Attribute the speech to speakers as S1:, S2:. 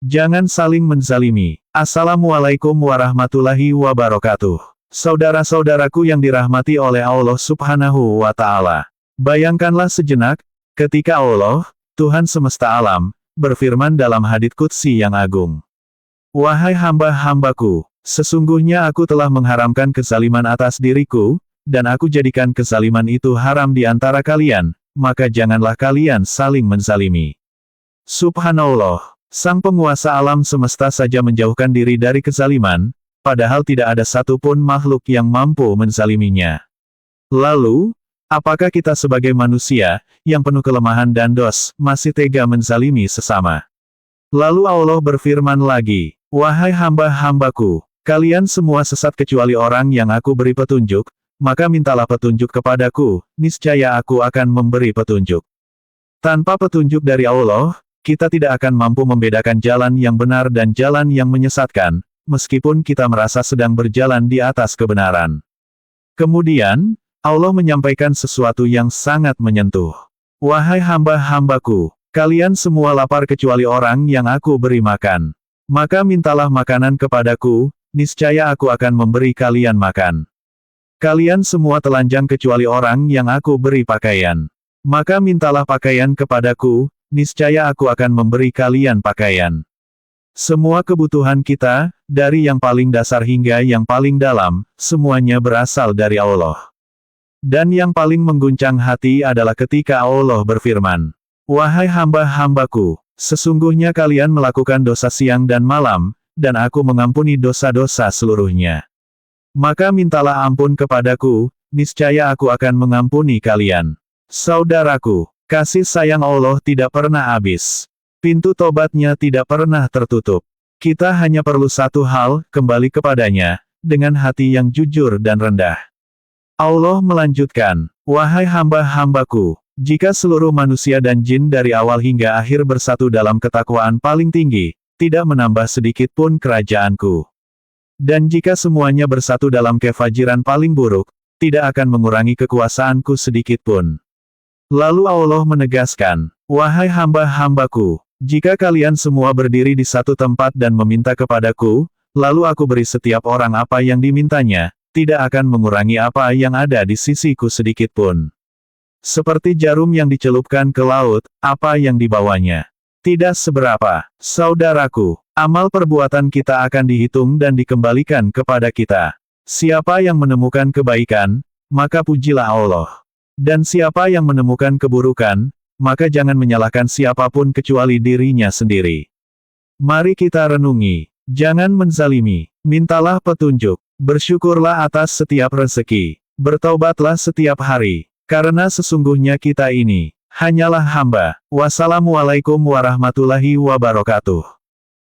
S1: Jangan saling menzalimi. Assalamualaikum warahmatullahi wabarakatuh. Saudara-saudaraku yang dirahmati oleh Allah Subhanahu wa Ta'ala. Bayangkanlah sejenak, ketika Allah, Tuhan semesta alam, berfirman dalam hadits qudsi yang agung. Wahai hamba-hambaku, sesungguhnya aku telah mengharamkan kezaliman atas diriku, dan aku jadikan kezaliman itu haram di antara kalian, maka janganlah kalian saling menzalimi. Subhanallah, Sang Penguasa alam semesta saja menjauhkan diri dari kezaliman, padahal tidak ada satupun makhluk yang mampu menzaliminya. Lalu, apakah kita sebagai manusia, yang penuh kelemahan dan dos, masih tega menzalimi sesama? Lalu Allah berfirman lagi, wahai hamba-hambaku, kalian semua sesat kecuali orang yang aku beri petunjuk, maka mintalah petunjuk kepadaku, niscaya aku akan memberi petunjuk. Tanpa petunjuk dari Allah, kita tidak akan mampu membedakan jalan yang benar dan jalan yang menyesatkan, meskipun kita merasa sedang berjalan di atas kebenaran. Kemudian, Allah menyampaikan sesuatu yang sangat menyentuh. Wahai hamba-hambaku, kalian semua lapar kecuali orang yang aku beri makan. Maka mintalah makanan kepadaku, niscaya aku akan memberi kalian makan. Kalian semua telanjang kecuali orang yang aku beri pakaian. Maka mintalah pakaian kepadaku, niscaya aku akan memberi kalian pakaian. Semua kebutuhan kita, dari yang paling dasar hingga yang paling dalam, semuanya berasal dari Allah. Dan yang paling mengguncang hati adalah ketika Allah berfirman, wahai hamba-hambaku, sesungguhnya kalian melakukan dosa siang dan malam, dan aku mengampuni dosa-dosa seluruhnya. Maka mintalah ampun kepadaku, niscaya aku akan mengampuni kalian. Saudaraku, kasih sayang Allah tidak pernah habis. Pintu tobatnya tidak pernah tertutup. Kita hanya perlu satu hal, kembali kepadanya, dengan hati yang jujur dan rendah. Allah melanjutkan, wahai hamba-hambaku, jika seluruh manusia dan jin dari awal hingga akhir bersatu dalam ketakwaan paling tinggi, tidak menambah sedikit pun kerajaanku. Dan jika semuanya bersatu dalam kefajiran paling buruk, tidak akan mengurangi kekuasaanku sedikit pun. Lalu Allah menegaskan, wahai hamba-hambaku, jika kalian semua berdiri di satu tempat dan meminta kepadaku, lalu aku beri setiap orang apa yang dimintanya, tidak akan mengurangi apa yang ada di sisiku sedikit pun. Seperti jarum yang dicelupkan ke laut, apa yang dibawanya tidak seberapa. Saudaraku, amal perbuatan kita akan dihitung dan dikembalikan kepada kita. Siapa yang menemukan kebaikan, maka pujilah Allah. Dan siapa yang menemukan keburukan, maka jangan menyalahkan siapapun kecuali dirinya sendiri. Mari kita renungi, jangan menzalimi, mintalah petunjuk, bersyukurlah atas setiap rezeki, bertaubatlah setiap hari, karena sesungguhnya kita ini hanyalah hamba. Wassalamualaikum warahmatullahi wabarakatuh.